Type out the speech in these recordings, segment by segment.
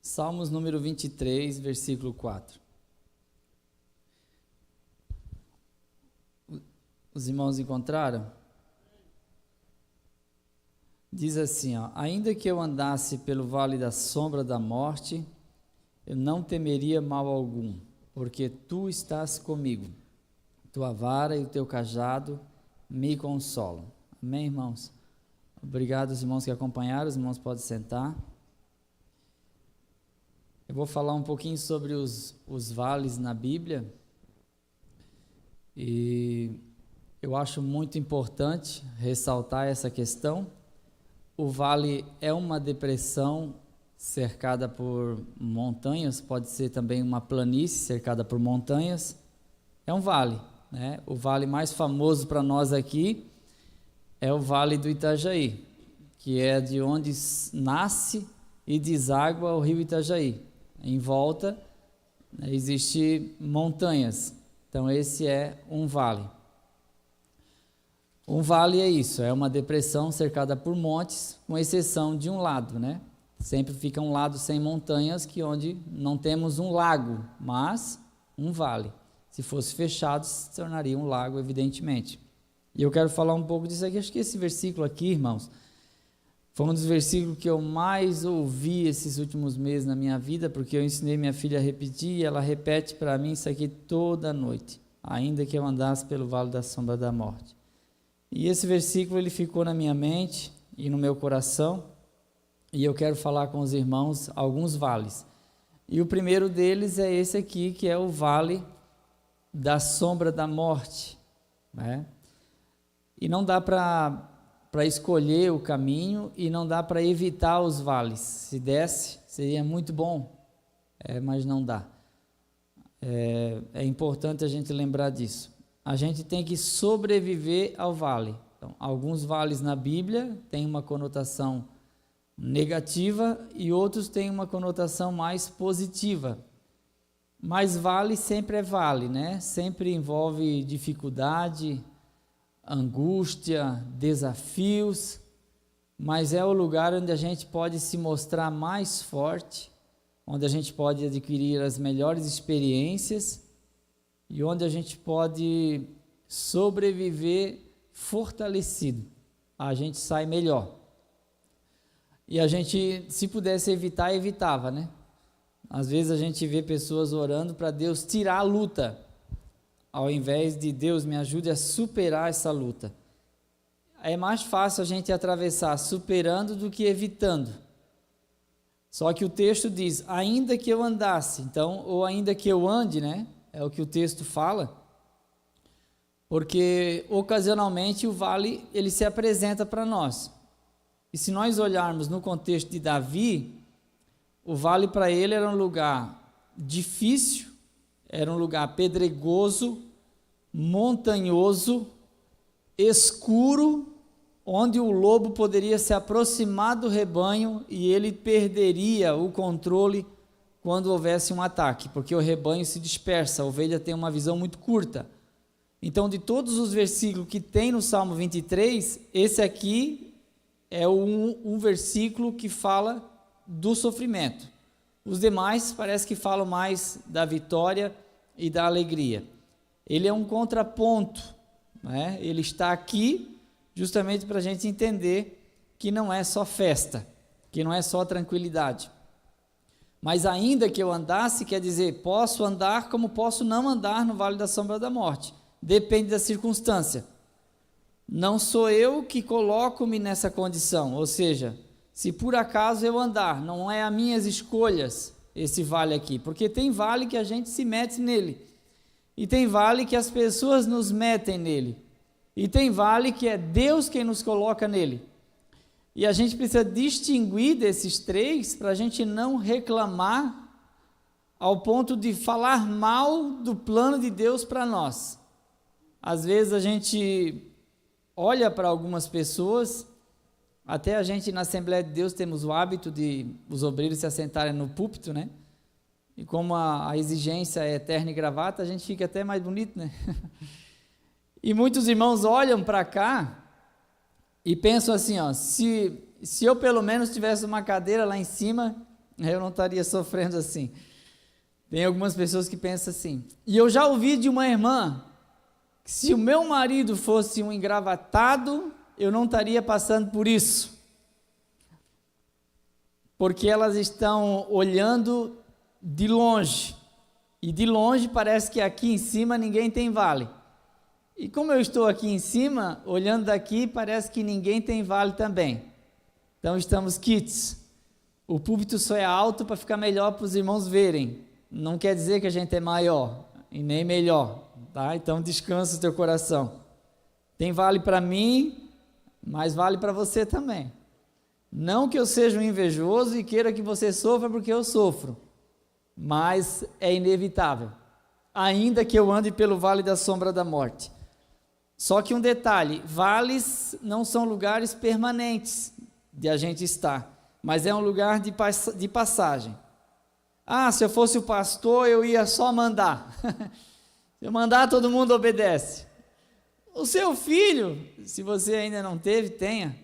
Salmos número 23, versículo 4. Os irmãos encontraram? Diz assim, ainda que eu andasse pelo vale da sombra da morte, eu não temeria mal algum, porque tu estás comigo. Tua vara e o teu cajado me consolam. Amém, irmãos? Obrigado aos irmãos que acompanharam, os irmãos podem sentar. Eu vou falar um pouquinho sobre os vales na Bíblia, e eu acho muito importante ressaltar essa questão. O vale é uma depressão cercada por montanhas, pode ser também uma planície cercada por montanhas, é um vale, né? O vale mais famoso para nós aqui é o Vale do Itajaí, que é de onde nasce e deságua o rio Itajaí. Em volta, né, existe montanhas, então esse é um vale. Um vale é isso, é uma depressão cercada por montes, com exceção de um lado, né? Sempre fica um lado sem montanhas, que onde não temos um lago, mas um vale. Se fosse fechado, se tornaria um lago, evidentemente. E eu quero falar um pouco disso aqui. Acho que esse versículo aqui, irmãos, foi um dos versículos que eu mais ouvi esses últimos meses na minha vida, porque eu ensinei minha filha a repetir, e ela repete para mim isso aqui toda noite. Ainda que eu andasse pelo vale da sombra da morte. E esse versículo ele ficou na minha mente e no meu coração, e eu quero falar com os irmãos alguns vales. E o primeiro deles é esse aqui, que é o vale da sombra da morte, né? E não dá para escolher o caminho, e não dá para evitar os vales. Se desse, seria muito bom, mas não dá. É importante a gente lembrar disso. A gente tem que sobreviver ao vale. Então, alguns vales na Bíblia têm uma conotação negativa e outros têm uma conotação mais positiva. Mas vale sempre é vale, né? Sempre envolve dificuldade, angústia, desafios, mas é o lugar onde a gente pode se mostrar mais forte, onde a gente pode adquirir as melhores experiências e onde a gente pode sobreviver fortalecido. A gente sai melhor. E a gente, se pudesse evitar, evitava, né? Às vezes a gente vê pessoas orando para Deus tirar a luta, ao invés de Deus me ajude a superar essa luta. É mais fácil a gente atravessar superando do que evitando. Só que o texto diz, ainda que eu andasse, então, ou ainda que eu ande, né? É o que o texto fala, porque ocasionalmente o vale ele se apresenta para nós. E se nós olharmos no contexto de Davi, o vale para ele era um lugar difícil, era um lugar pedregoso, montanhoso, escuro, onde o lobo poderia se aproximar do rebanho e ele perderia o controle quando houvesse um ataque, porque o rebanho se dispersa, a ovelha tem uma visão muito curta. Então, de todos os versículos que tem no Salmo 23, esse aqui é um versículo que fala do sofrimento. Os demais parece que falam mais da vitória e da alegria. Ele é um contraponto, né? Ele está aqui justamente para a gente entender que não é só festa, que não é só tranquilidade. Mas ainda que eu andasse, quer dizer, posso andar como posso não andar no vale da sombra da morte. Depende da circunstância. Não sou eu que coloco-me nessa condição, ou seja, se por acaso eu andar, não é as minhas escolhas esse vale aqui, porque tem vale que a gente se mete nele, e tem vale que as pessoas nos metem nele, e tem vale que é Deus quem nos coloca nele. E a gente precisa distinguir desses três para a gente não reclamar ao ponto de falar mal do plano de Deus para nós. Às vezes a gente olha para algumas pessoas, até a gente na Assembleia de Deus temos o hábito de os obreiros se assentarem no púlpito, né? E como a exigência é terno e gravata, a gente fica até mais bonito, né? E muitos irmãos olham para cá e pensam assim, se eu pelo menos tivesse uma cadeira lá em cima, eu não estaria sofrendo assim. Tem algumas pessoas que pensam assim. E eu já ouvi de uma irmã que se o meu marido fosse um engravatado, eu não estaria passando por isso. Porque elas estão olhando de longe. E de longe parece que aqui em cima ninguém tem vale. E como eu estou aqui em cima, olhando daqui, parece que ninguém tem vale também. Então estamos quites. O púlpito só é alto para ficar melhor para os irmãos verem. Não quer dizer que a gente é maior e nem melhor, tá? Então descansa o teu coração. Tem vale para mim, mas vale para você também. Não que eu seja um invejoso e queira que você sofra porque eu sofro, mas é inevitável, ainda que eu ande pelo vale da sombra da morte. Só que um detalhe, vales não são lugares permanentes de a gente estar, mas é um lugar de passagem. Ah, se eu fosse o pastor, eu ia só mandar. Se eu mandar, todo mundo obedece. O seu filho, se você ainda não teve, tenha.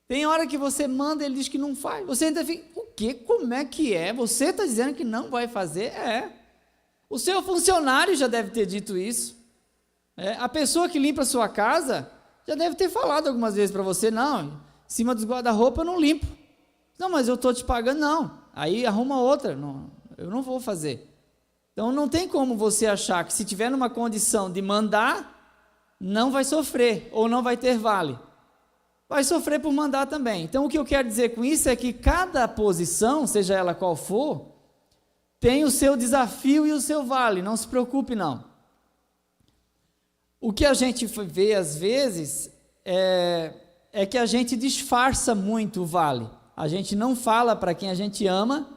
Tem hora que você manda, ele diz que não faz. Você ainda fica, o quê? Como é que é? Você está dizendo que não vai fazer? É. O seu funcionário já deve ter dito isso. A pessoa que limpa a sua casa já deve ter falado algumas vezes para você, não, em cima dos guarda-roupa eu não limpo. Não, mas eu estou te pagando, não. Aí arruma outra, não, eu não vou fazer. Então não tem como você achar que se tiver numa condição de mandar, não vai sofrer ou não vai ter vale. Vai sofrer por mandar também. Então o que eu quero dizer com isso é que cada posição, seja ela qual for, tem o seu desafio e o seu vale, não se preocupe não. O que a gente vê às vezes é que a gente disfarça muito o vale. A gente não fala para quem a gente ama,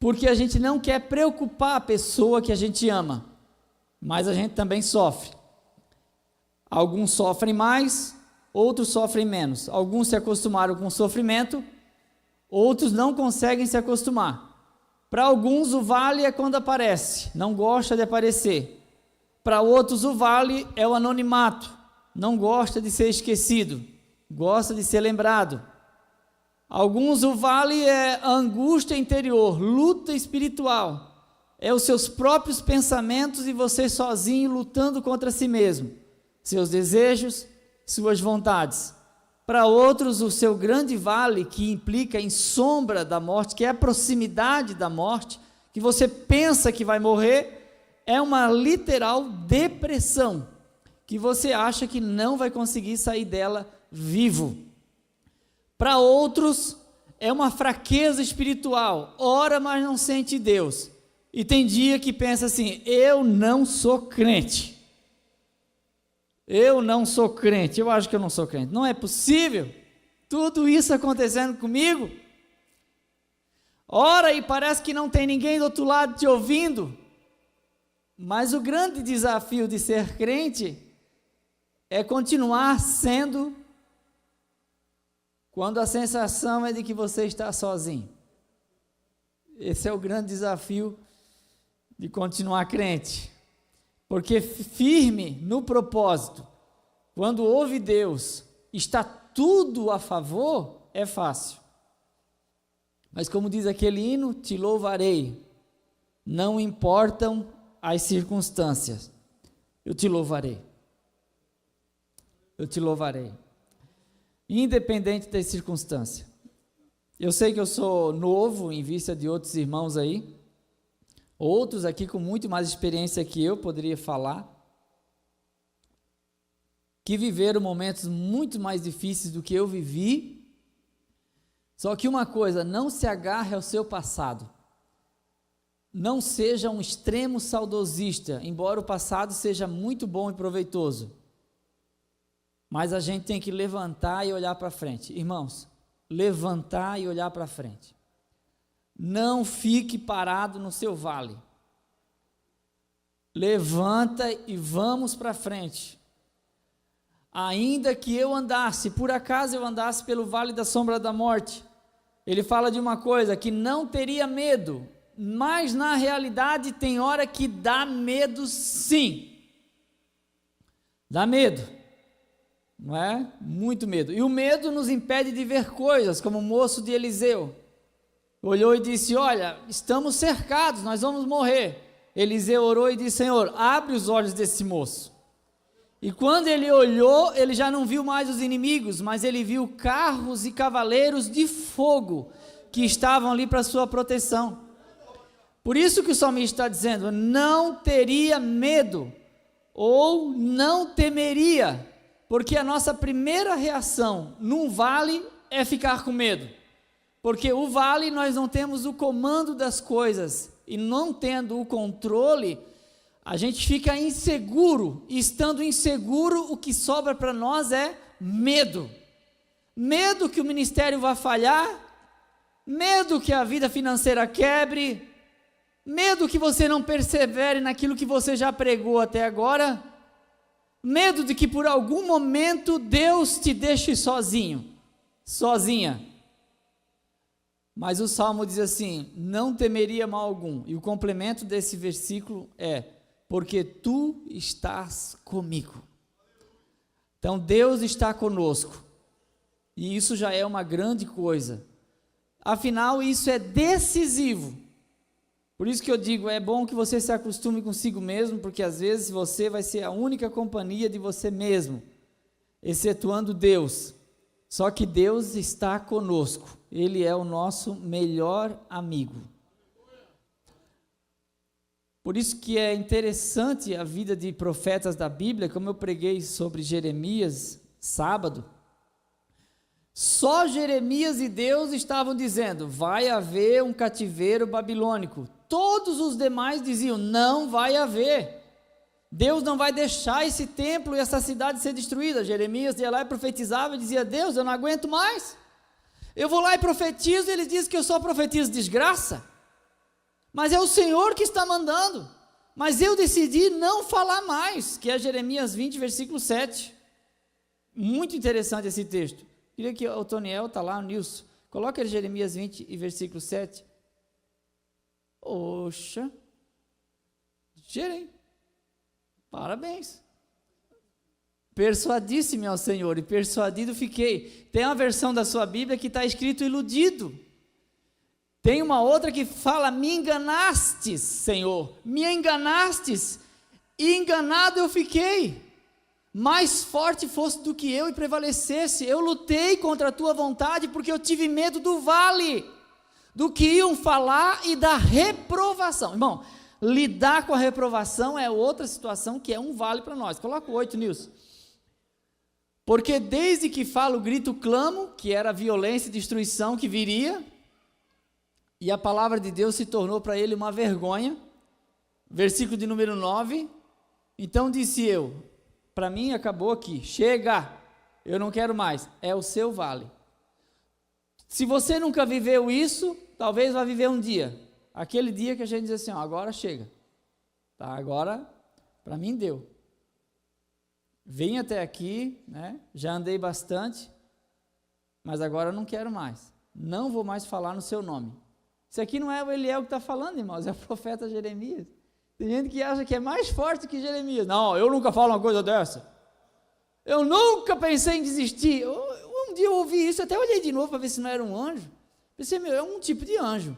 porque a gente não quer preocupar a pessoa que a gente ama, mas a gente também sofre. Alguns sofrem mais, outros sofrem menos. Alguns se acostumaram com o sofrimento, outros não conseguem se acostumar. Para alguns o vale é quando aparece, não gosta de aparecer. Para outros o vale é o anonimato, não gosta de ser esquecido, gosta de ser lembrado. Alguns o vale é a angústia interior, luta espiritual, é os seus próprios pensamentos e você sozinho lutando contra si mesmo, seus desejos, suas vontades. Para outros o seu grande vale, que implica em sombra da morte, que é a proximidade da morte, que você pensa que vai morrer, é uma literal depressão, que você acha que não vai conseguir sair dela vivo. Para outros, é uma fraqueza espiritual, ora, mas não sente Deus. E tem dia que pensa assim, eu não sou crente. Eu não sou crente, eu acho que eu não sou crente. Não é possível, tudo isso acontecendo comigo. Ora, e parece que não tem ninguém do outro lado te ouvindo. Mas o grande desafio de ser crente é continuar sendo quando a sensação é de que você está sozinho. Esse é o grande desafio de continuar crente. Porque firme no propósito, quando ouve Deus, está tudo a favor, é fácil. Mas como diz aquele hino, te louvarei, não importam as circunstâncias, eu te louvarei. Eu te louvarei. Independente das circunstâncias. Eu sei que eu sou novo em vista de outros irmãos aí, outros aqui com muito mais experiência que eu poderia falar, que viveram momentos muito mais difíceis do que eu vivi. Só que uma coisa, não se agarre ao seu passado. Não seja um extremo saudosista, embora o passado seja muito bom e proveitoso. Mas a gente tem que levantar e olhar para frente. Irmãos, levantar e olhar para frente. Não fique parado no seu vale. Levanta e vamos para frente. Ainda que eu andasse, por acaso eu andasse pelo vale da sombra da morte, ele fala de uma coisa, que não teria medo, mas na realidade tem hora que dá medo sim. Dá medo, não é? Muito medo. E o medo nos impede de ver coisas, como o moço de Eliseu. olhou e disse: olha, estamos cercados, nós vamos morrer. Eliseu orou e disse: Senhor, abre os olhos desse moço. E quando ele olhou, ele já não viu mais os inimigos, mas ele viu carros e cavaleiros de fogo que estavam ali para sua proteção. Por isso que o salmista está dizendo: não teria medo, ou não temeria, porque a nossa primeira reação num vale é ficar com medo, porque o vale nós não temos o comando das coisas, e não tendo o controle, a gente fica inseguro, e estando inseguro, o que sobra para nós é medo. Medo que o ministério vai falhar, medo que a vida financeira quebre, medo que você não persevere naquilo que você já pregou até agora, medo de que por algum momento Deus te deixe sozinho, sozinha. Mas o Salmo diz assim: não temeria mal algum, e o complemento desse versículo é: porque tu estás comigo. Então Deus está conosco, e isso já é uma grande coisa, afinal isso é decisivo. Por isso que eu digo, é bom que você se acostume consigo mesmo, porque às vezes você vai ser a única companhia de você mesmo, excetuando Deus. Só que Deus está conosco, Ele é o nosso melhor amigo. Por isso que é interessante a vida de profetas da Bíblia, como eu preguei sobre Jeremias sábado. Só Jeremias e Deus estavam dizendo: vai haver um cativeiro babilônico. Todos os demais diziam: não vai haver. Deus não vai deixar esse templo e essa cidade ser destruída. Jeremias ia lá e profetizava e dizia: Deus, eu não aguento mais. Eu vou lá e profetizo, e ele diz que eu só profetizo desgraça. Mas é o Senhor que está mandando. Mas eu decidi não falar mais, que é Jeremias 20, versículo 7. Muito interessante esse texto. Queria que o Toniel está lá, o Nilson. Coloca Jeremias 20 e versículo 7. Oxa. Gerei. Parabéns. Persuadi-se-me ao Senhor, e persuadido fiquei. Tem uma versão da sua Bíblia que está escrito iludido. Tem uma outra que fala: me enganastes, Senhor, me enganastes, e enganado eu fiquei. Mais forte fosse do que eu e prevalecesse. Eu lutei contra a tua vontade, porque eu tive medo do vale, do que iam falar e da reprovação. Irmão, lidar com a reprovação é outra situação que é um vale para nós. Coloca o 8, Nilson. Porque desde que falo, grito, clamo, que era a violência e destruição que viria, e a palavra de Deus se tornou para ele uma vergonha. Versículo de número 9. Então disse eu: para mim acabou aqui, chega, eu não quero mais, é o seu vale. Se você nunca viveu isso, talvez vá viver um dia, aquele dia que a gente diz assim: ó, agora chega, tá, agora para mim deu. Vim até aqui, né, já andei bastante, mas agora eu não quero mais, não vou mais falar no seu nome. Isso aqui não é o Eliel que está falando, irmãos, é o profeta Jeremias. Tem gente que acha que é mais forte que Jeremias. Não, eu nunca falo uma coisa dessa. Eu nunca pensei em desistir. Um dia eu ouvi isso, até olhei de novo para ver se não era um anjo. Pensei: meu, é um tipo de anjo.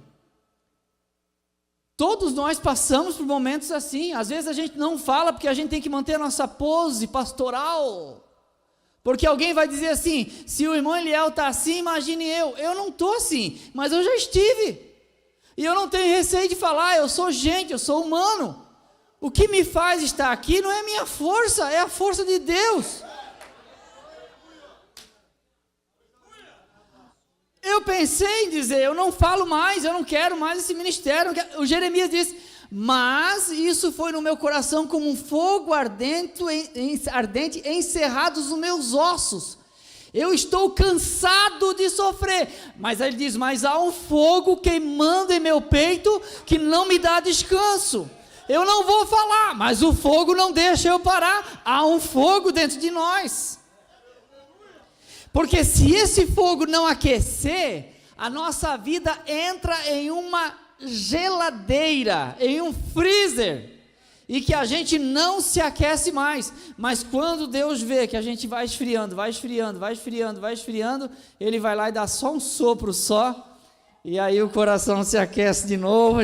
Todos nós passamos por momentos assim. Às vezes a gente não fala porque a gente tem que manter a nossa pose pastoral. Porque alguém vai dizer assim: se o irmão Eliel está assim, imagine eu. Eu não estou assim, mas eu já estive. E eu não tenho receio de falar, eu sou gente, eu sou humano. O que me faz estar aqui não é a minha força, é a força de Deus. Eu pensei em dizer: eu não falo mais, eu não quero mais esse ministério. O Jeremias disse: mas isso foi no meu coração como um fogo ardente encerrados nos meus ossos. Eu estou cansado de sofrer. Mas aí ele diz: mas há um fogo queimando em meu peito que não me dá descanso. Eu não vou falar, mas o fogo não deixa eu parar. Há um fogo dentro de nós. Porque se esse fogo não aquecer, a nossa vida entra em uma geladeira, em um freezer, e que a gente não se aquece mais. Mas quando Deus vê que a gente vai esfriando, vai esfriando, vai esfriando, vai esfriando, Ele vai lá e dá só um sopro só, E aí o coração se aquece de novo.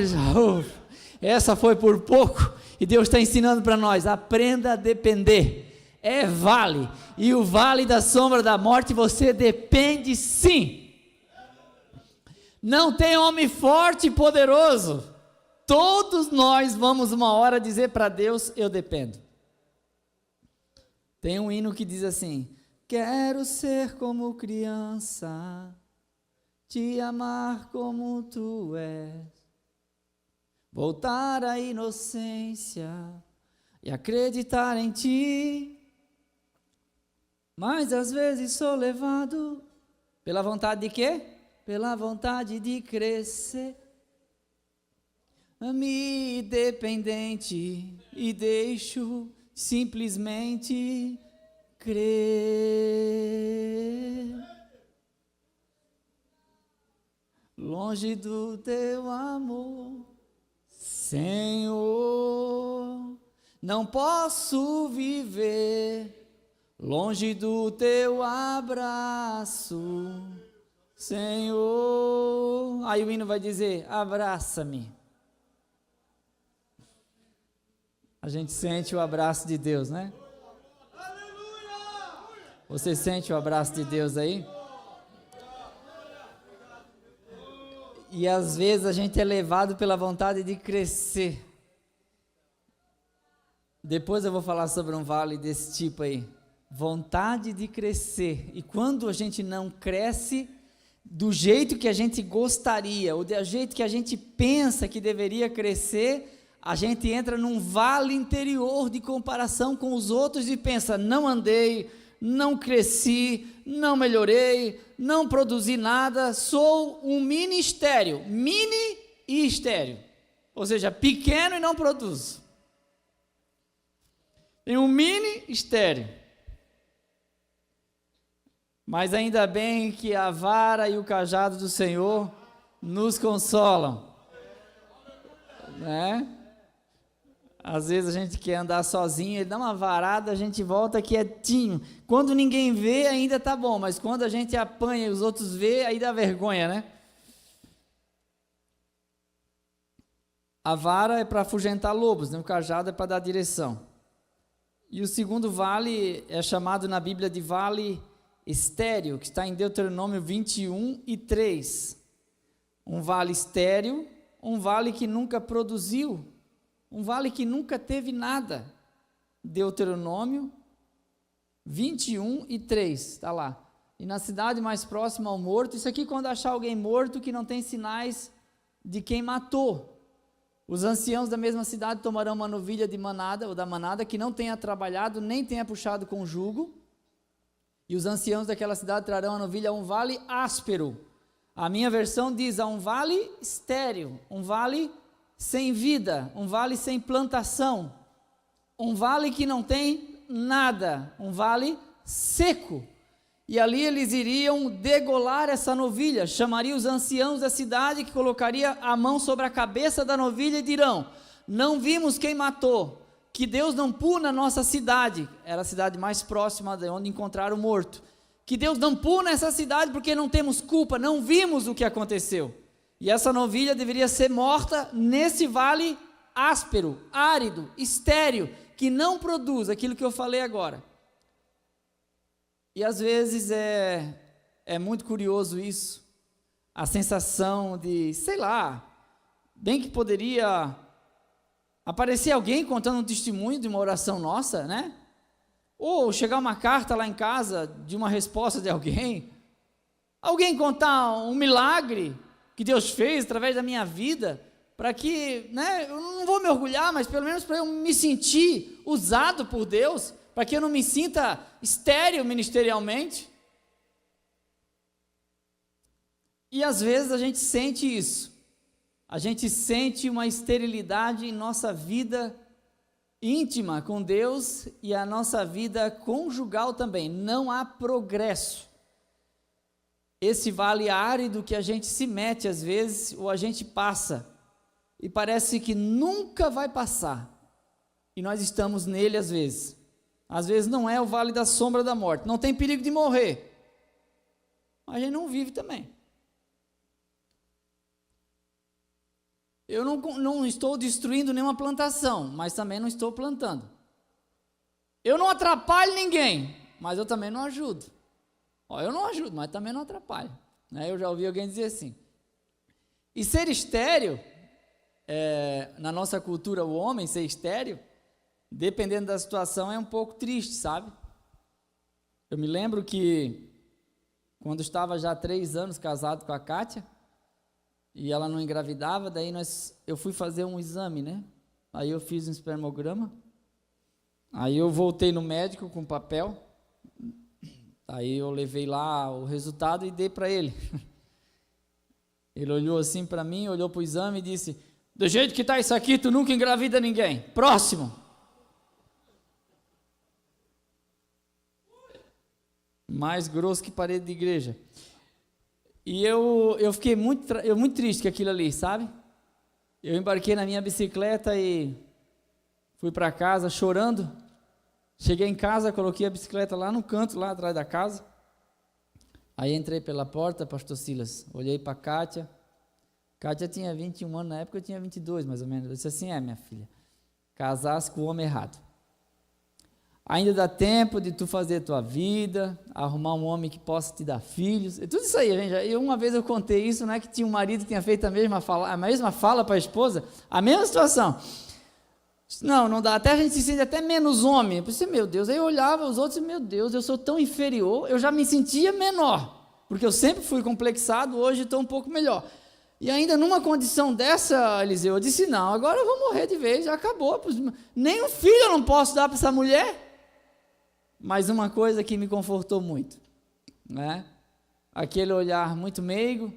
Essa foi por pouco. E Deus está ensinando para nós: aprenda a depender. É vale. E o vale da sombra da morte, você depende sim. Não tem homem forte e poderoso. Todos nós vamos uma hora dizer para Deus: eu dependo. Tem um hino que diz assim: quero ser como criança, te amar como tu és, voltar à inocência e acreditar em ti. Mas às vezes sou levado pela vontade de quê? Pela vontade de crescer, me dependente, e deixo simplesmente crer. Longe do teu amor, Senhor, não posso viver. Longe do teu abraço, Senhor. Aí o hino vai dizer: abraça-me. A gente sente o abraço de Deus, né? Você sente o abraço de Deus aí? E às vezes a gente é levado pela vontade de crescer. Depois eu vou falar sobre um vale desse tipo aí. Vontade de crescer. E quando a gente não cresce do jeito que a gente gostaria, ou do jeito que a gente pensa que deveria crescer, a gente entra num vale interior de comparação com os outros e pensa: não andei, não cresci, não melhorei, não produzi nada, sou um mini estéril, mini e estéril, ou seja, pequeno e não produzo. Tem um mini estéril. Mas ainda bem que a vara e o cajado do Senhor nos consolam, né? Às vezes a gente quer andar sozinho, ele dá uma varada, a gente volta quietinho. Quando ninguém vê, ainda tá bom, mas quando a gente apanha e os outros vê, aí dá vergonha, né? A vara é para afugentar lobos, né? O cajado é para dar direção. E o segundo vale é chamado na Bíblia de vale estéril, que está em Deuteronômio 21:3. Um vale estéril, um vale que nunca produziu, um vale que nunca teve nada. Deuteronômio 21:3, está lá. E na cidade mais próxima ao morto, isso aqui quando achar alguém morto que não tem sinais de quem matou. Os anciãos da mesma cidade tomarão uma novilha de manada, ou da manada, que não tenha trabalhado, nem tenha puxado com jugo. E os anciãos daquela cidade trarão a novilha a um vale áspero. A minha versão diz: a um vale estéril, um vale sem vida, um vale sem plantação, um vale que não tem nada, um vale seco. E ali eles iriam degolar essa novilha, chamaria os anciãos da cidade, que colocaria a mão sobre a cabeça da novilha e dirão: não vimos quem matou, que Deus não puna a nossa cidade. Era a cidade mais próxima de onde encontraram o morto. Que Deus não puna essa cidade porque não temos culpa, não vimos o que aconteceu. E essa novilha deveria ser morta nesse vale áspero, árido, estéril, que não produz aquilo que eu falei agora. E às vezes é muito curioso isso, a sensação de, sei lá, bem que poderia aparecer alguém contando um testemunho de uma oração nossa, né? Ou chegar uma carta lá em casa de uma resposta de alguém, alguém contar um milagre que Deus fez através da minha vida, para que, né, eu não vou me orgulhar, mas pelo menos para eu me sentir usado por Deus, para que eu não me sinta estéril ministerialmente. E às vezes a gente sente isso, a gente sente uma esterilidade em nossa vida íntima com Deus e a nossa vida conjugal também, não há progresso. Esse vale árido que a gente se mete às vezes, ou a gente passa, e parece que nunca vai passar, e nós estamos nele às vezes. Às vezes não é o vale da sombra da morte, não tem perigo de morrer, mas a gente não vive também. eu não estou destruindo nenhuma plantação, mas também não estou plantando. Eu não atrapalho ninguém, mas eu também não ajudo. Eu não ajudo, mas também não atrapalho. Eu já ouvi alguém dizer assim. E ser estéril, na nossa cultura, o homem ser estéril, dependendo da situação, é um pouco triste, sabe? Eu me lembro que, quando estava já há 3 anos casado com a Kátia, e ela não engravidava, daí eu fui fazer um exame, né? Aí eu fiz um espermograma, aí eu voltei no médico com papel, aí eu levei lá o resultado e dei para ele. Ele olhou assim para mim, olhou para o exame e disse: do jeito que está isso aqui, tu nunca engravida ninguém. Próximo. Mais grosso que parede de igreja. E eu fiquei muito triste com aquilo ali, sabe? Eu embarquei na minha bicicleta e fui para casa chorando. Cheguei em casa, coloquei a bicicleta lá no canto, lá atrás da casa. Aí entrei pela porta, pastor Silas, olhei para a Kátia. Kátia tinha 21 anos, na época eu tinha 22 mais ou menos. Eu disse assim: minha filha, casasse com o homem errado. Ainda dá tempo de tu fazer a tua vida, arrumar um homem que possa te dar filhos. Tudo isso aí, gente. Uma vez eu contei isso, né, que tinha um marido que tinha feito a mesma fala para a esposa, a mesma situação. Não dá, até a gente se sente até menos homem. Eu pensei, meu Deus, aí eu olhava os outros e, meu Deus, eu sou tão inferior, eu já me sentia menor, porque eu sempre fui complexado, hoje estou um pouco melhor. E ainda numa condição dessa, Eliseu, eu disse: não, agora eu vou morrer de vez, já acabou, nem um filho eu não posso dar para essa mulher. Mas uma coisa que me confortou muito, né? Aquele olhar muito meigo,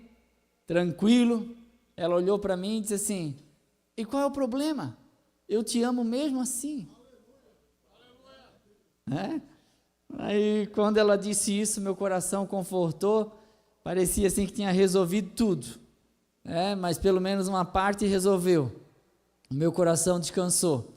tranquilo, ela olhou para mim e disse assim: e qual é o problema? Eu te amo mesmo assim. Aí quando ela disse isso, meu coração confortou, parecia assim que tinha resolvido tudo, mas pelo menos uma parte resolveu, o meu coração descansou.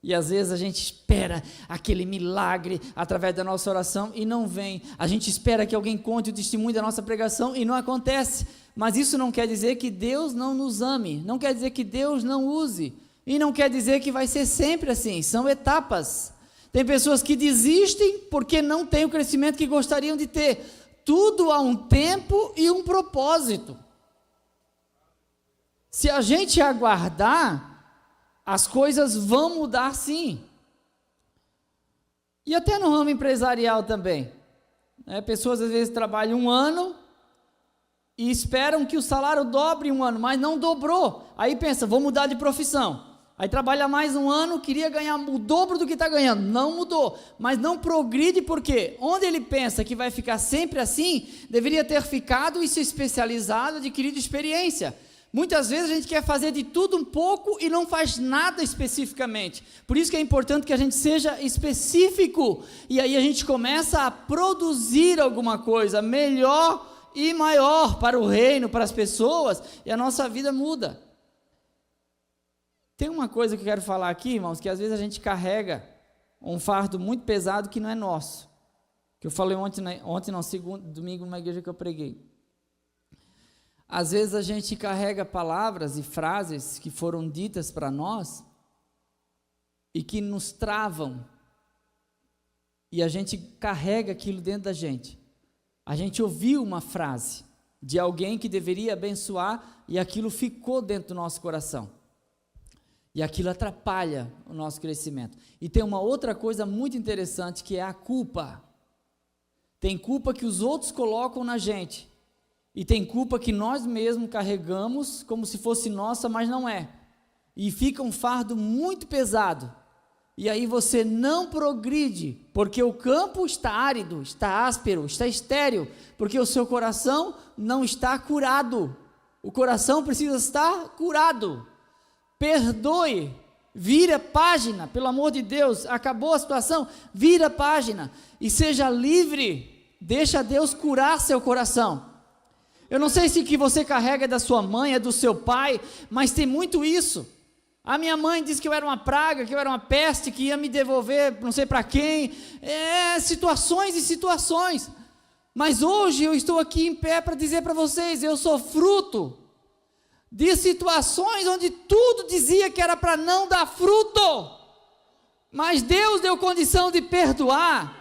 E às vezes a gente espera aquele milagre através da nossa oração e não vem. A gente espera que alguém conte o testemunho da nossa pregação e não acontece. Mas isso não quer dizer que Deus não nos ame, não quer dizer que Deus não use, e não quer dizer que vai ser sempre assim. São etapas. Tem pessoas que desistem porque não têm o crescimento que gostariam de ter. Tudo há um tempo e um propósito. Se a gente aguardar, as coisas vão mudar sim. E até no ramo empresarial também. Pessoas às vezes trabalham 1 ano e esperam que o salário dobre em 1 ano, mas não dobrou. Aí pensa, vou mudar de profissão. Aí trabalha mais 1 ano, queria ganhar o dobro do que está ganhando. Não mudou, mas não progride, porque onde ele pensa que vai ficar sempre assim, deveria ter ficado e se especializado, adquirido experiência. Muitas vezes a gente quer fazer de tudo um pouco e não faz nada especificamente. Por isso que é importante que a gente seja específico. E aí a gente começa a produzir alguma coisa melhor e maior para o reino, para as pessoas, e a nossa vida muda. Tem uma coisa que eu quero falar aqui, irmãos, que às vezes a gente carrega um fardo muito pesado que não é nosso. Que eu falei domingo numa igreja que eu preguei. Às vezes a gente carrega palavras e frases que foram ditas para nós e que nos travam, e a gente carrega aquilo dentro da gente. A gente ouviu uma frase de alguém que deveria abençoar e aquilo ficou dentro do nosso coração. E aquilo atrapalha o nosso crescimento. E tem uma outra coisa muito interessante, que é a culpa. Tem culpa que os outros colocam na gente. E tem culpa que nós mesmos carregamos como se fosse nossa, mas não é. E fica um fardo muito pesado. E aí você não progride, porque o campo está árido, está áspero, está estéril, porque o seu coração não está curado. O coração precisa estar curado. Perdoe, vira a página, pelo amor de Deus, acabou a situação, vira a página e seja livre. Deixa Deus curar seu coração. Eu não sei se o que você carrega é da sua mãe, é do seu pai, mas tem muito isso. A minha mãe disse que eu era uma praga, que eu era uma peste, que ia me devolver não sei para quem. Situações e situações. Mas hoje eu estou aqui em pé para dizer para vocês, eu sou fruto de situações onde tudo dizia que era para não dar fruto, mas Deus deu condição de perdoar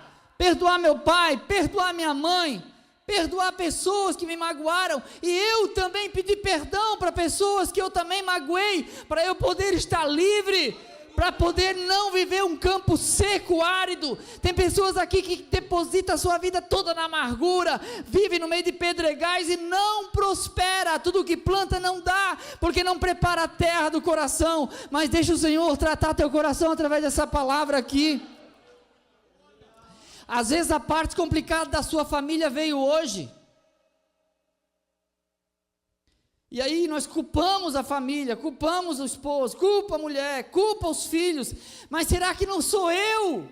meu pai, perdoar minha mãe, perdoar pessoas que me magoaram, e eu também pedi perdão para pessoas que eu também magoei, para eu poder estar livre, para poder não viver um campo seco, árido. Tem pessoas aqui que depositam a sua vida toda na amargura, vive no meio de pedregais e não prospera, tudo que planta não dá, porque não prepara a terra do coração. Mas deixa o Senhor tratar teu coração através dessa palavra aqui. Às vezes a parte complicada da sua família veio hoje, e aí nós culpamos a família, culpamos o esposo, culpa a mulher, culpa os filhos, mas será que não sou eu?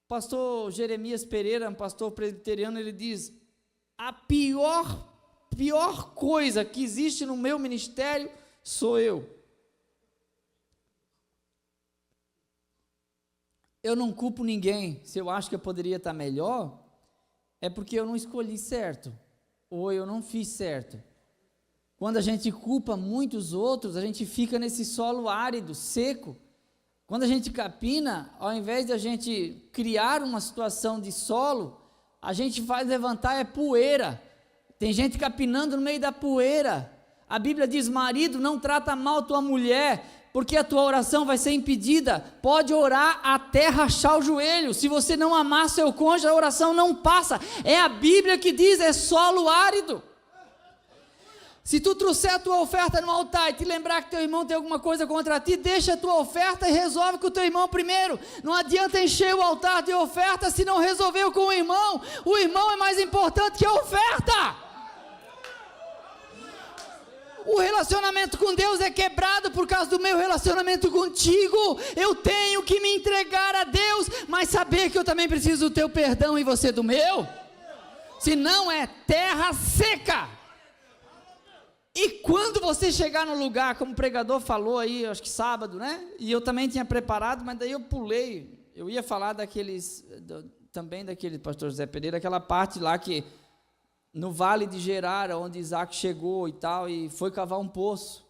Pastor Jeremias Pereira, um pastor presbiteriano, ele diz: a pior coisa que existe no meu ministério sou eu. Eu não culpo ninguém. Se eu acho que eu poderia estar melhor, é porque eu não escolhi certo, ou eu não fiz certo. Quando a gente culpa muitos outros, a gente fica nesse solo árido, seco. Quando a gente capina, ao invés de a gente criar uma situação de solo, a gente faz levantar poeira. Tem gente capinando no meio da poeira. A Bíblia diz: marido, não trata mal tua mulher, porque a tua oração vai ser impedida. Pode orar até rachar o joelho, se você não amar seu cônjuge, a oração não passa. É a Bíblia que diz, é solo árido. Se tu trouxer a tua oferta no altar e te lembrar que teu irmão tem alguma coisa contra ti, deixa a tua oferta e resolve com o teu irmão primeiro. Não adianta encher o altar de oferta se não resolveu com o irmão. O irmão é mais importante que a oferta. O relacionamento com Deus é quebrado por causa do meu relacionamento contigo. Eu tenho que me entregar a Deus, mas saber que eu também preciso do teu perdão e você do meu. Senão é terra seca. E quando você chegar no lugar, como o pregador falou aí, acho que sábado, né? E eu também tinha preparado, mas daí eu pulei. Eu ia falar também daquele pastor José Pereira, aquela parte lá que no vale de Gerar, onde Isaac chegou e tal, e foi cavar um poço,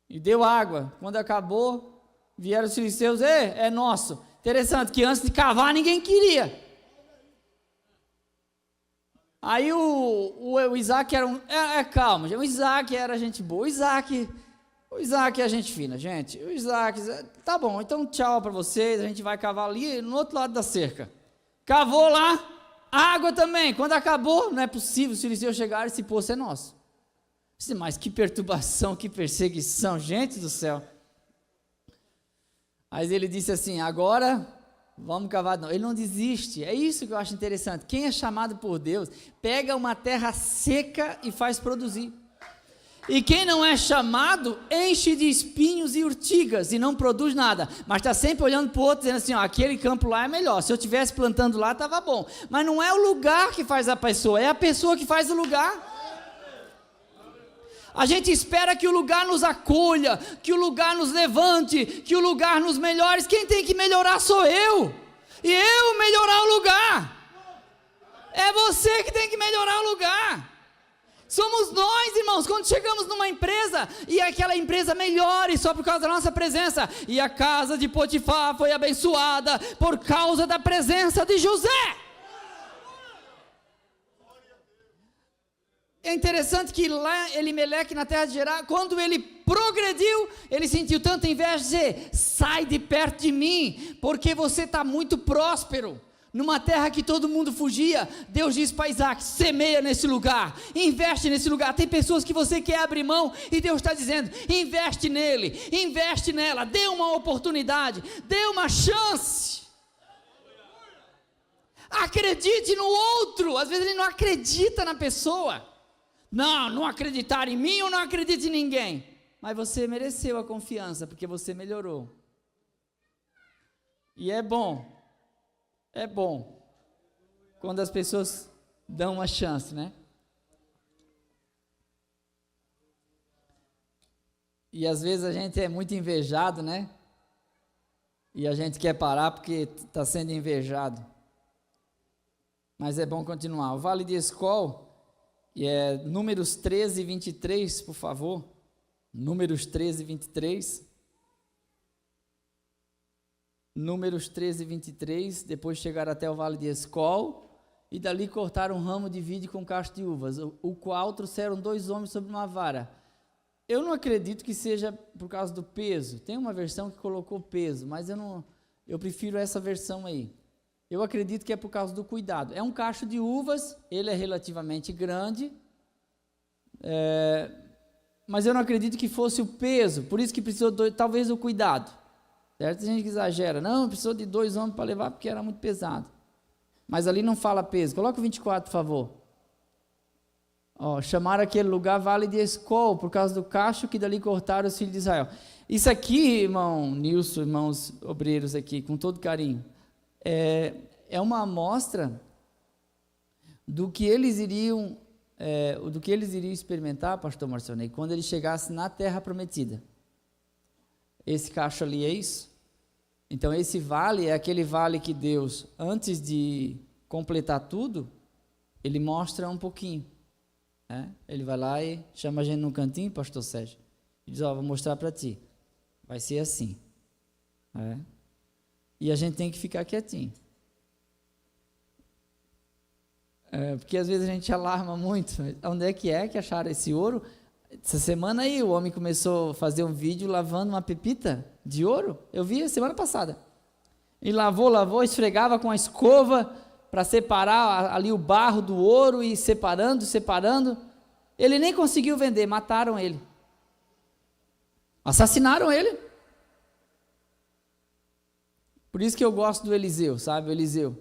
e deu água. Quando acabou, vieram os filisteus: é nosso. Interessante que antes de cavar ninguém queria. Aí o Isaac era calma, o Isaac era gente boa, o Isaac é gente fina, gente. O Isaac, tá bom, então tchau para vocês, a gente vai cavar ali no outro lado da cerca. Cavou lá, água também. Quando acabou, não é possível, os filisteus chegaram, esse poço é nosso. Mas que perturbação, que perseguição, gente do céu. Aí ele disse assim: agora vamos cavar. Não, ele não desiste. É isso que eu acho interessante. Quem é chamado por Deus, pega uma terra seca e faz produzir. E quem não é chamado, enche de espinhos e urtigas e não produz nada, mas está sempre olhando para o outro, dizendo assim: ó, aquele campo lá é melhor, se eu estivesse plantando lá estava bom. Mas não é o lugar que faz a pessoa, é a pessoa que faz o lugar. A gente espera que o lugar nos acolha, que o lugar nos levante, que o lugar nos melhore. Quem tem que melhorar sou eu, e eu melhorar o lugar. É você que tem que melhorar o lugar. Somos nós, irmãos, quando chegamos numa empresa, e aquela empresa melhore só por causa da nossa presença, e a casa de Potifar foi abençoada por causa da presença de José. É interessante que lá Elimeleque, na terra de Gerar, quando ele progrediu, ele sentiu tanta inveja, dizer: sai de perto de mim, porque você está muito próspero. Numa terra que todo mundo fugia, Deus diz para Isaac: semeia nesse lugar, investe nesse lugar. Tem pessoas que você quer abrir mão, e Deus está dizendo: investe nele, investe nela, dê uma oportunidade, dê uma chance. Acredite no outro. Às vezes ele não acredita na pessoa. Não acreditar em mim, ou não acredita em ninguém. Mas você mereceu a confiança, porque você melhorou. E é bom quando as pessoas dão uma chance, né? E às vezes a gente é muito invejado, né? E a gente quer parar porque está sendo invejado. Mas é bom continuar. O Vale de Escol, E é Números 13, 23, por favor. Números 13, 23. Números 13, 23. Depois chegaram até o vale de Escol, e dali cortaram um ramo de vide com cacho de uvas, o qual trouxeram 2 homens sobre uma vara. Eu não acredito que seja por causa do peso. Tem uma versão que colocou peso, mas eu prefiro essa versão aí. Eu acredito que é por causa do cuidado. É um cacho de uvas, ele é relativamente grande, mas eu não acredito que fosse o peso, por isso que precisou, talvez, o cuidado. Certo? Tem gente que exagera, não, precisou de 2 homens para levar porque era muito pesado. Mas ali não fala peso. Coloca o 24, por favor. Chamaram aquele lugar Vale de Escol, por causa do cacho que dali cortaram os filhos de Israel. Isso aqui, irmão Nilson, irmãos obreiros aqui, com todo carinho, é uma amostra do que eles iriam experimentar, pastor Marcionei, quando eles chegassem na terra prometida. Esse cacho ali é isso. Então esse vale é aquele vale que Deus, antes de completar tudo, ele mostra um pouquinho. Ele vai lá e chama a gente num cantinho, pastor Sérgio, e diz, vou mostrar para ti, vai ser assim. E a gente tem que ficar quietinho. Porque às vezes a gente alarma muito. Onde é que acharam esse ouro? Essa semana aí o homem começou a fazer um vídeo lavando uma pepita de ouro. Eu vi a semana passada. E lavou, esfregava com a escova para separar ali o barro do ouro e separando. Ele nem conseguiu vender, mataram ele. Assassinaram ele. Por isso que eu gosto do Eliseu, sabe? O Eliseu.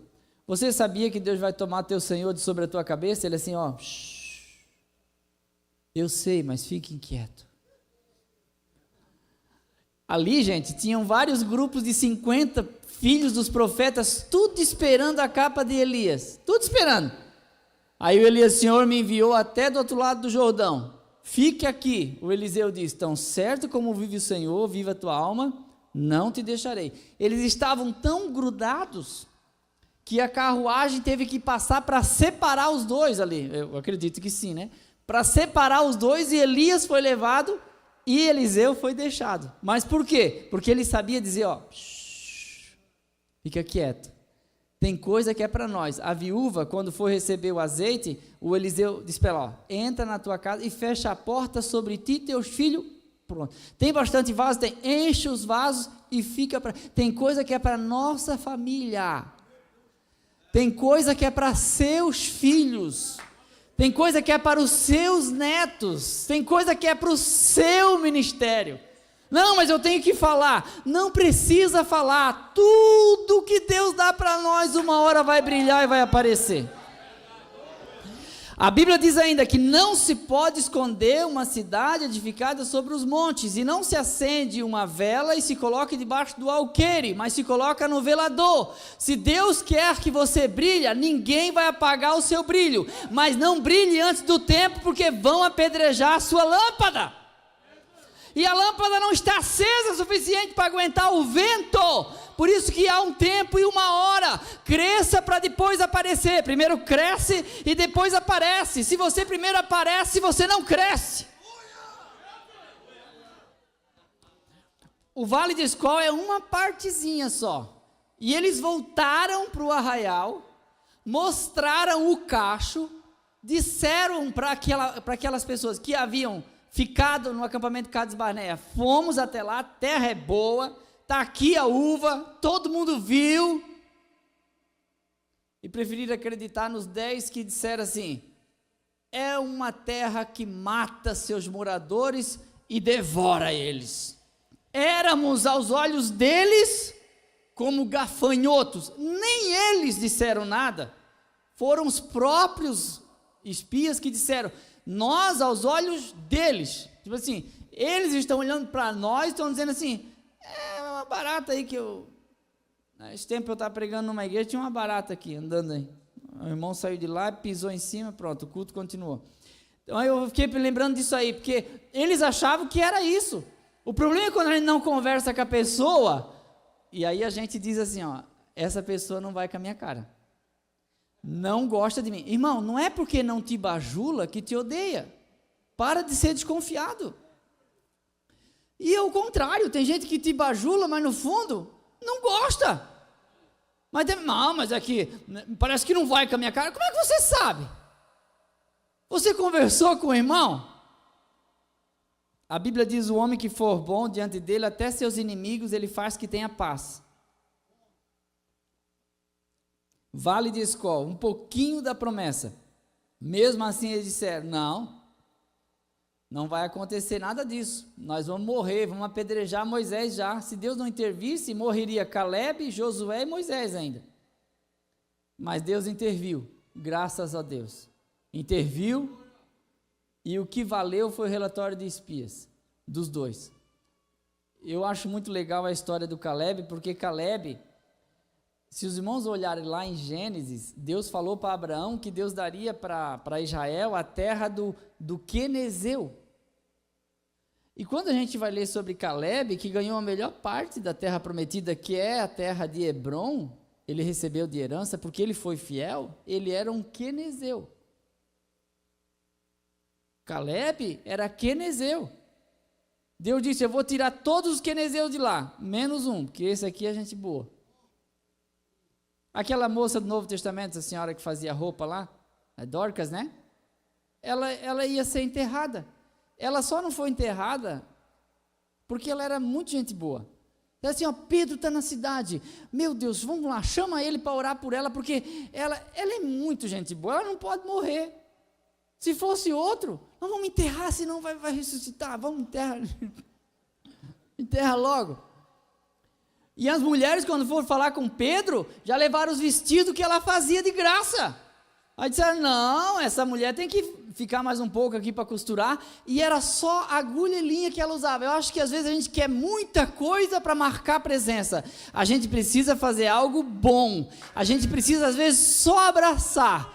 Você sabia que Deus vai tomar teu senhor de sobre a tua cabeça? Ele assim, eu sei, mas fique inquieto. Ali, gente, tinham vários grupos de 50 filhos dos profetas, tudo esperando a capa de Elias, tudo esperando. Aí o Elias, Senhor me enviou até do outro lado do Jordão, fique aqui. O Eliseu diz, tão certo como vive o Senhor, viva a tua alma, não te deixarei. Eles estavam tão grudados, que a carruagem teve que passar para separar os dois ali, eu acredito que sim, né? Para separar os dois, e Elias foi levado, e Eliseu foi deixado. Mas por quê? Porque ele sabia dizer, fica quieto, tem coisa que é para nós. A viúva, quando for receber o azeite, o Eliseu disse para ela, entra na tua casa e fecha a porta sobre ti e teus filhos, pronto. Tem bastante vaso? Tem, enche os vasos e fica para... Tem coisa que é para nossa família, tem coisa que é para seus filhos, tem coisa que é para os seus netos, tem coisa que é para o seu ministério. Não, mas eu tenho que falar. Não precisa falar. Tudo que Deus dá para nós, uma hora vai brilhar e vai aparecer. A Bíblia diz ainda que não se pode esconder uma cidade edificada sobre os montes, e não se acende uma vela e se coloca debaixo do alqueire, mas se coloca no velador. Se Deus quer que você brilhe, ninguém vai apagar o seu brilho, mas não brilhe antes do tempo, porque vão apedrejar a sua lâmpada. E a lâmpada não está acesa o suficiente para aguentar o vento. Por isso que há um tempo e uma hora. Cresça para depois aparecer. Primeiro cresce e depois aparece. Se você primeiro aparece, você não cresce. O Vale de Escol é uma partezinha só. E eles voltaram para o arraial, mostraram o cacho, disseram para aquelas pessoas que haviam ficado no acampamento Cades Barneia, fomos até lá, a terra é boa, está aqui a uva, todo mundo viu, e preferiram acreditar nos 10 que disseram assim, é uma terra que mata seus moradores e devora eles. Éramos aos olhos deles como gafanhotos, nem eles disseram nada, foram os próprios espias que disseram, nós aos olhos deles, tipo assim, eles estão olhando para nós, estão dizendo assim, é uma barata aí que esse tempo eu estava pregando numa igreja, tinha uma barata aqui, andando aí, o irmão saiu de lá, pisou em cima, pronto, o culto continuou. Então eu fiquei lembrando disso aí, porque eles achavam que era isso. O problema é quando a gente não conversa com a pessoa, e aí a gente diz assim, essa pessoa não vai com a minha cara. não gosta de mim. Irmão, não é porque não te bajula que te odeia. Para de ser desconfiado. E ao contrário, tem gente que te bajula, mas no fundo não gosta. Mas aqui, parece que não vai com a minha cara. Como é que você sabe? Você conversou com o irmão? A Bíblia diz: o homem que for bom diante dele, até seus inimigos ele faz que tenha paz. Vale de Escol, um pouquinho da promessa. Mesmo assim eles disseram: não vai acontecer nada disso. Nós vamos morrer, vamos apedrejar Moisés já. Se Deus não intervisse, morreria Caleb, Josué e Moisés ainda. Mas Deus interviu, graças a Deus. Interviu, e o que valeu foi o relatório de espias, dos dois. Eu acho muito legal a história do Caleb, porque Caleb, se os irmãos olharem lá em Gênesis, Deus falou para Abraão que Deus daria para Israel a terra do Quenezeu. E quando a gente vai ler sobre Caleb, que ganhou a melhor parte da terra prometida, que é a terra de Hebrom, ele recebeu de herança, porque ele foi fiel, ele era um Quenezeu. Caleb era Quenezeu. Deus disse: eu vou tirar todos os quenezeus de lá, menos um, porque esse aqui é gente boa. Aquela moça do Novo Testamento, a senhora que fazia roupa lá, a Dorcas, né? Ela ia ser enterrada. Ela só não foi enterrada porque ela era muito gente boa. Ela assim: ó, Pedro está na cidade, meu Deus, vamos lá, chama ele para orar por ela, porque ela é muito gente boa, ela não pode morrer. Se fosse outro, não vamos enterrar, senão vai ressuscitar, vamos enterrar. Enterra logo. E as mulheres, quando foram falar com Pedro, já levaram os vestidos que ela fazia de graça. Aí disseram: não, essa mulher tem que ficar mais um pouco aqui para costurar. E era só agulha e linha que ela usava. Eu acho que às vezes a gente quer muita coisa para marcar presença. A gente precisa fazer algo bom. A gente precisa às vezes só abraçar.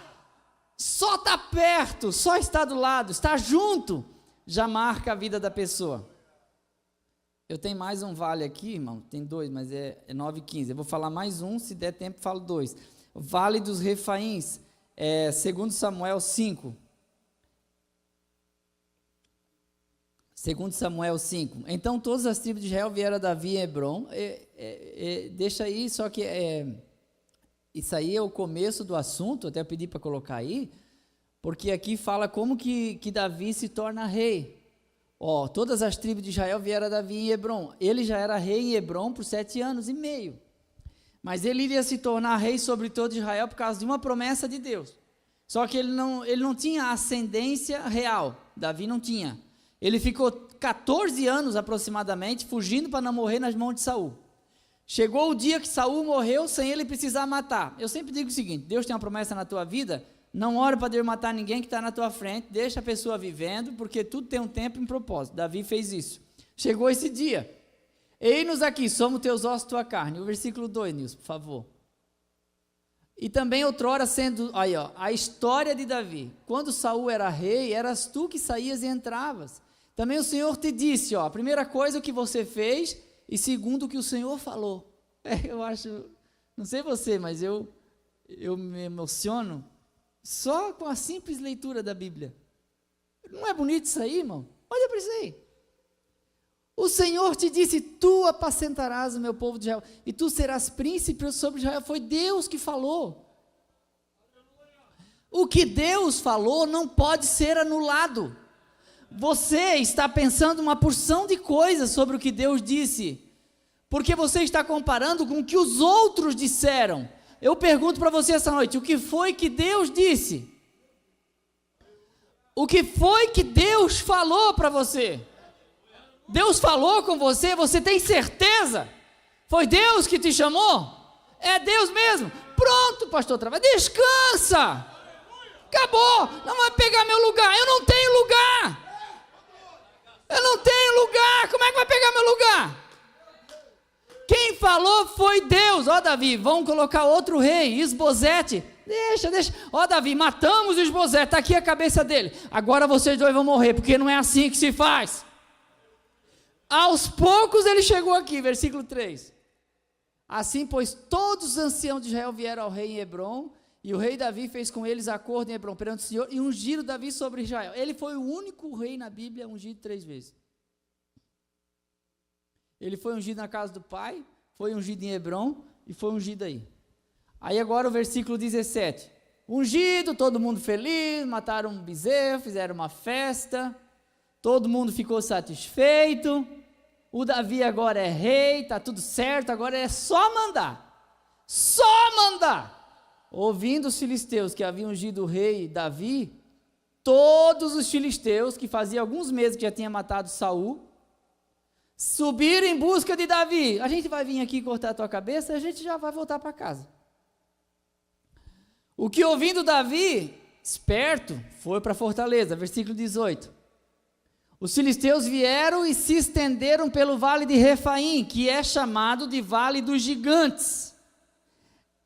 Só estar perto, só estar do lado, estar junto, já marca a vida da pessoa. Eu tenho mais um vale aqui, irmão, tem dois, mas é 9:15. Eu vou falar mais um, se der tempo falo dois. O Vale dos Refaíns, 2 Samuel 5. 2 Samuel 5. Então todas as tribos de Israel vieram a Davi em Hebrom. Deixa aí, só que isso aí é o começo do assunto, até pedi para colocar aí, porque aqui fala como que Davi se torna rei. Todas as tribos de Israel vieram a Davi em Hebrom. Ele já era rei em Hebrom por 7 anos e meio. Mas ele iria se tornar rei sobre todo Israel por causa de uma promessa de Deus. Só que ele não tinha ascendência real. Davi não tinha. Ele ficou 14 anos aproximadamente fugindo para não morrer nas mãos de Saul. Chegou o dia que Saul morreu sem ele precisar matar. Eu sempre digo o seguinte: Deus tem uma promessa na tua vida, não ore para Deus matar ninguém que está na tua frente, deixa a pessoa vivendo, porque tudo tem um tempo e um propósito. Davi fez isso. Chegou esse dia. Eis-nos aqui, somos teus ossos, tua carne. O versículo 2, Nilson, por favor. E também outrora sendo, a história de Davi. Quando Saul era rei, eras tu que saías e entravas. Também o Senhor te disse, a primeira coisa que você fez, e segundo o que o Senhor falou. Eu acho, não sei você, mas eu me emociono só com a simples leitura da Bíblia. Não é bonito isso aí, irmão? Olha para isso aí. O Senhor te disse: tu apacentarás o meu povo de Israel, e tu serás príncipe sobre Israel. Foi Deus que falou. O que Deus falou não pode ser anulado. Você está pensando uma porção de coisas sobre o que Deus disse, porque você está comparando com o que os outros disseram. Eu pergunto para você essa noite: o que foi que Deus disse? O que foi que Deus falou para você? Deus falou com você, você tem certeza? Foi Deus que te chamou? É Deus mesmo? Pronto, pastor Travas, descansa. Acabou, não vai pegar meu lugar, eu não tenho lugar. Eu não tenho lugar, como é que vai pegar meu lugar? Quem falou foi Deus. Davi, vamos colocar outro rei, Isbosete. Deixa. Davi, matamos o Isbosete, está aqui a cabeça dele. Agora vocês dois vão morrer, porque não é assim que se faz. Aos poucos ele chegou aqui, versículo 3. Assim, pois, todos os anciãos de Israel vieram ao rei em Hebrom, E o rei Davi fez com eles acordo em Hebrom perante o Senhor e ungiram Davi sobre Israel. Ele foi o único rei na Bíblia ungido 3 vezes. Ele foi ungido na casa do pai, foi ungido em Hebrom e foi ungido aí. Aí agora o versículo 17. Ungido, todo mundo feliz, mataram um bezerro, fizeram uma festa, todo mundo ficou satisfeito. O Davi agora é rei, está tudo certo, agora é só mandar. Só mandar. Ouvindo os filisteus que haviam ungido o rei Davi, todos os filisteus, que fazia alguns meses que já tinha matado Saul, subiram em busca de Davi. A gente vai vir aqui cortar a tua cabeça e a gente já vai voltar para casa. O que ouvindo Davi, esperto, foi para a fortaleza, versículo 18. Os filisteus vieram e se estenderam pelo vale de Refaim, que é chamado de Vale dos Gigantes.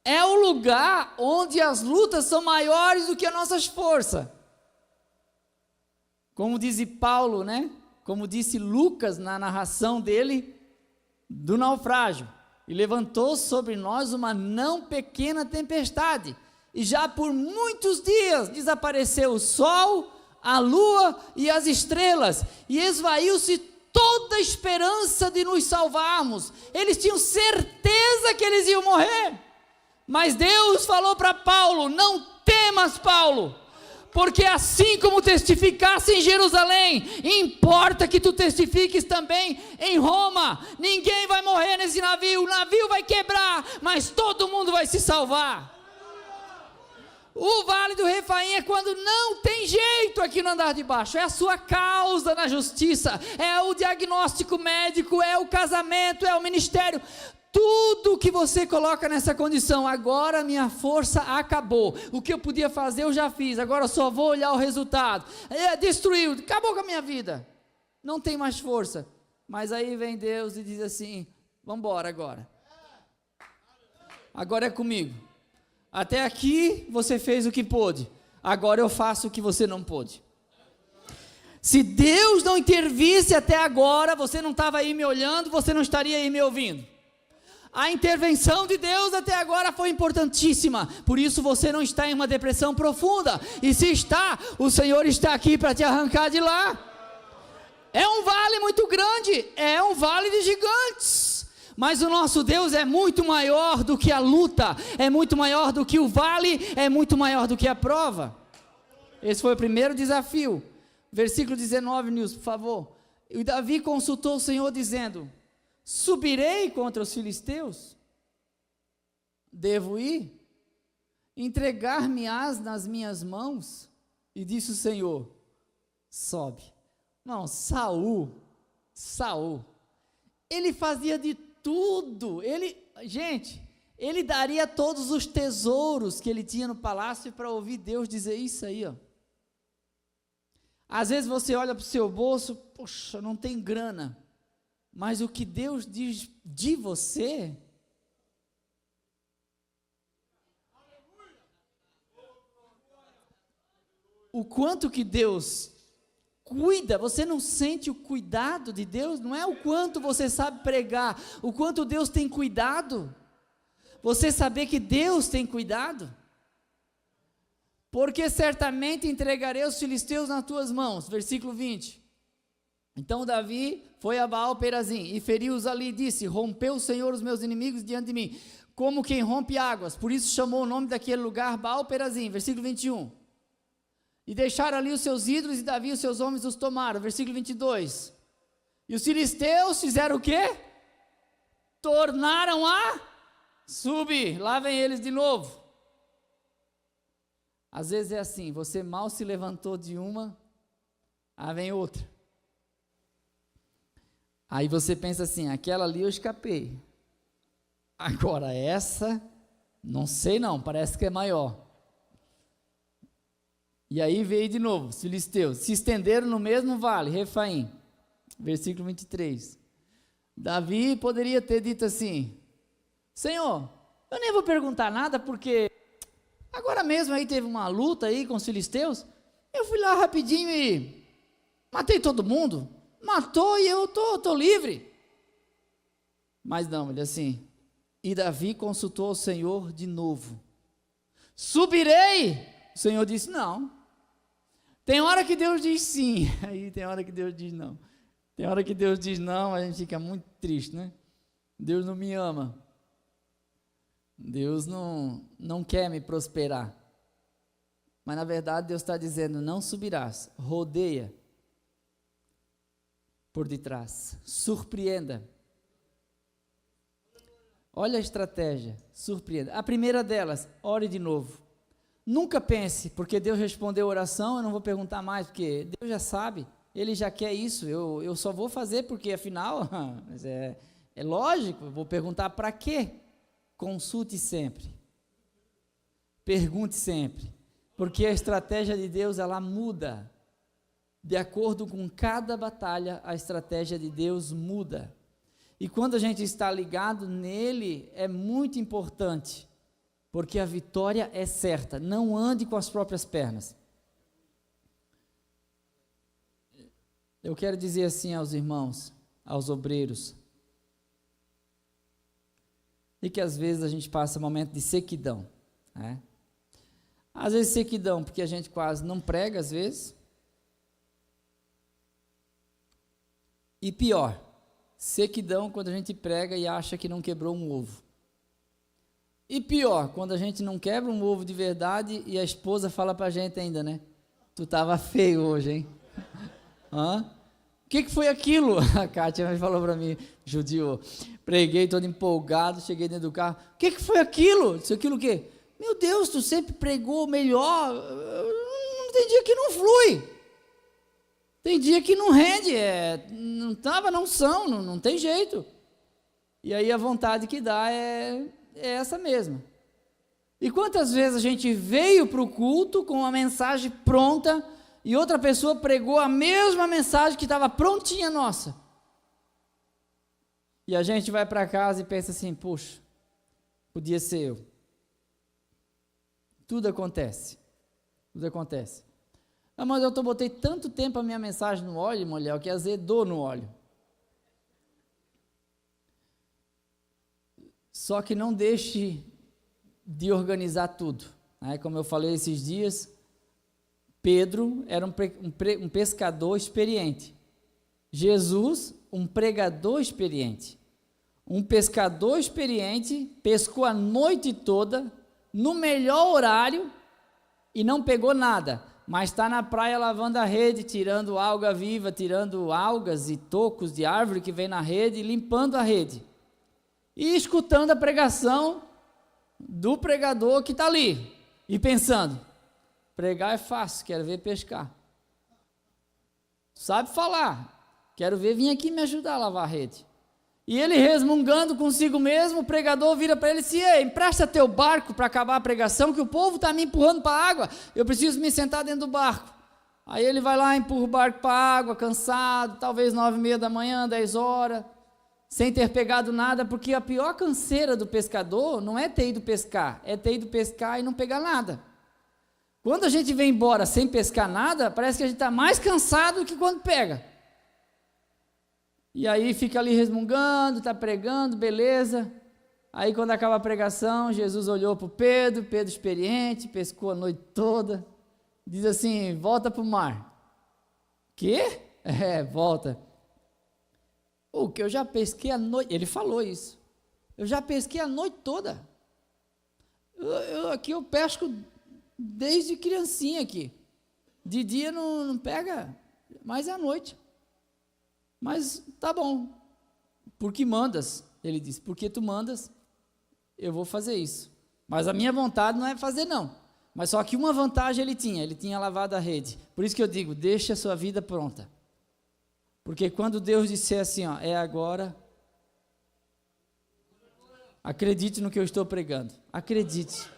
É o lugar onde as lutas são maiores do que as nossas forças. Como diz Paulo, né? Como disse Lucas na narração dele do naufrágio. E levantou sobre nós uma não pequena tempestade. E já por muitos dias desapareceu o sol, a lua e as estrelas. E esvaiu-se toda a esperança de nos salvarmos. Eles tinham certeza que eles iam morrer. Mas Deus falou para Paulo: não temas, Paulo, porque assim como testificasse em Jerusalém, importa que tu testifiques também em Roma. Ninguém vai morrer nesse navio, o navio vai quebrar, mas todo mundo vai se salvar. O Vale do Refaim é quando não tem jeito aqui no andar de baixo, é a sua causa na justiça, é o diagnóstico médico, é o casamento, é o ministério. Tudo que você coloca nessa condição, agora minha força acabou, o que eu podia fazer eu já fiz, agora eu só vou olhar o resultado, destruiu, acabou com a minha vida, não tem mais força. Mas aí vem Deus e diz assim: vamos embora agora é comigo, até aqui você fez o que pôde, agora eu faço o que você não pôde. Se Deus não intervisse até agora, você não estava aí me olhando, você não estaria aí me ouvindo. A intervenção de Deus até agora foi importantíssima, por isso você não está em uma depressão profunda, e se está, o Senhor está aqui para te arrancar de lá. É um vale muito grande, é um vale de gigantes, mas o nosso Deus é muito maior do que a luta, é muito maior do que o vale, é muito maior do que a prova. Esse foi o primeiro desafio. Versículo 19, Nilson, por favor. E Davi consultou o Senhor dizendo: subirei contra os filisteus? Devo ir? Entregar-me-ás nas minhas mãos? E disse o Senhor: sobe. Não, Saul, ele fazia de tudo, ele daria todos os tesouros que ele tinha no palácio para ouvir Deus dizer isso aí, ó. Às vezes você olha para o seu bolso, poxa, não tem grana, mas o que Deus diz de você, o quanto que Deus cuida, você não sente o cuidado de Deus? Não é o quanto você sabe pregar, o quanto Deus tem cuidado, você saber que Deus tem cuidado, porque certamente entregarei os filisteus nas tuas mãos, versículo 20, então Davi foi a Baal-Perazim, e feriu-os ali, e disse: rompeu o Senhor os meus inimigos diante de mim, como quem rompe águas, por isso chamou o nome daquele lugar Baal-Perazim, versículo 21, e deixaram ali os seus ídolos, e Davi e os seus homens os tomaram, versículo 22, e os filisteus fizeram o quê? Tornaram a subir, lá vem eles de novo. Às vezes é assim, você mal se levantou de uma, aí vem outra, aí você pensa assim: aquela ali eu escapei, agora essa, não sei não, parece que é maior. E aí veio de novo, os filisteus se estenderam no mesmo vale, Refaim, versículo 23, Davi poderia ter dito assim: Senhor, eu nem vou perguntar nada, porque agora mesmo aí teve uma luta aí com os filisteus, eu fui lá rapidinho e matei todo mundo, matou e eu tô livre. Mas não, ele assim, e Davi consultou o Senhor de novo, Subirei. O Senhor disse não. Tem hora que Deus diz sim, aí tem hora que Deus diz não. Tem hora que Deus diz não, a gente fica muito triste, né? Deus não me ama. Deus não quer me prosperar. Mas na verdade Deus está dizendo, não subirás, rodeia por detrás, surpreenda. Olha a estratégia, surpreenda. A primeira delas, ore de novo. Nunca pense, porque Deus respondeu a oração, eu não vou perguntar mais, porque Deus já sabe, Ele já quer isso, eu só vou fazer porque afinal, mas é lógico, eu vou perguntar para quê? Consulte sempre, pergunte sempre, porque a estratégia de Deus, ela muda, de acordo com cada batalha, a estratégia de Deus muda, e quando a gente está ligado nele, é muito importante, porque a vitória é certa, não ande com as próprias pernas. Eu quero dizer assim aos irmãos, aos obreiros, e que às vezes a gente passa um momento de sequidão, né? Às vezes sequidão, porque a gente quase não prega às vezes, e pior, sequidão quando a gente prega e acha que não quebrou um ovo. E pior, quando a gente não quebra um ovo de verdade e a esposa fala pra gente ainda, né? Tu estava feio hoje, hein? Hã? O que foi aquilo? A Kátia falou para mim, judiou. Preguei todo empolgado, cheguei dentro do carro. O que foi aquilo? Disse, aquilo o quê? Meu Deus, tu sempre pregou melhor. Tem dia que não flui. Tem dia que não rende. Não estava na unção, não tem jeito. E aí a vontade que dá é essa mesma. E quantas vezes a gente veio para o culto com uma mensagem pronta e outra pessoa pregou a mesma mensagem que estava prontinha nossa. E a gente vai para casa e pensa assim, puxa, podia ser eu. Tudo acontece. Tudo acontece. Ah, mas eu botei tanto tempo a minha mensagem no óleo, mulher, que azedou no óleo. Só que não deixe de organizar tudo. Né? Como eu falei esses dias, Pedro era um pescador experiente. Jesus, um pregador experiente. Um pescador experiente pescou a noite toda, no melhor horário, e não pegou nada. Mas está na praia lavando a rede, tirando alga viva, tirando algas e tocos de árvore que vem na rede, limpando a rede. E escutando a pregação do pregador que está ali, e pensando, pregar é fácil, quero ver pescar. Sabe falar, quero ver vir aqui me ajudar a lavar a rede. E ele resmungando consigo mesmo, o pregador vira para ele e diz, ei, empresta teu barco para acabar a pregação, que o povo está me empurrando para a água, eu preciso me sentar dentro do barco. Aí ele vai lá, empurra o barco para a água, cansado, talvez 9h30 da manhã, 10 horas, sem ter pegado nada, porque a pior canseira do pescador não é ter ido pescar, é ter ido pescar e não pegar nada. Quando a gente vem embora sem pescar nada, parece que a gente está mais cansado do que quando pega. E aí fica ali resmungando, está pregando, beleza. Aí quando acaba a pregação, Jesus olhou para o Pedro experiente, pescou a noite toda, diz assim, volta para o mar. Quê? Volta. O que eu já pesquei a noite, ele falou isso, eu já pesquei a noite toda, aqui eu pesco desde criancinha aqui, de dia não pega, mas é à noite, mas tá bom, porque mandas, ele disse, porque tu mandas, eu vou fazer isso, mas a minha vontade não é fazer não, mas só que uma vantagem ele tinha lavado a rede, por isso que eu digo, deixa a sua vida pronta. Porque quando Deus disser assim, ó, é agora, acredite no que eu estou pregando, acredite,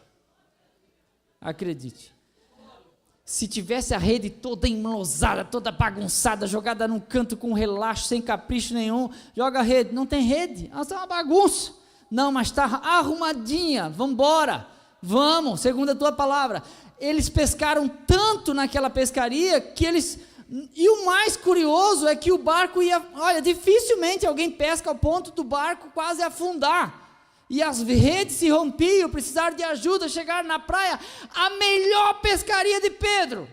se tivesse a rede toda enlosada, toda bagunçada, jogada num canto com relaxo, sem capricho nenhum, joga a rede, não tem rede, ela está uma bagunça, não, mas está arrumadinha, vamos embora, vamos, segundo a tua palavra, eles pescaram tanto naquela pescaria, que eles... E o mais curioso é que o barco ia, olha, dificilmente alguém pesca ao ponto do barco quase afundar. e as redes se rompiam, precisaram de ajuda, chegaram na praia, a melhor pescaria de Pedro,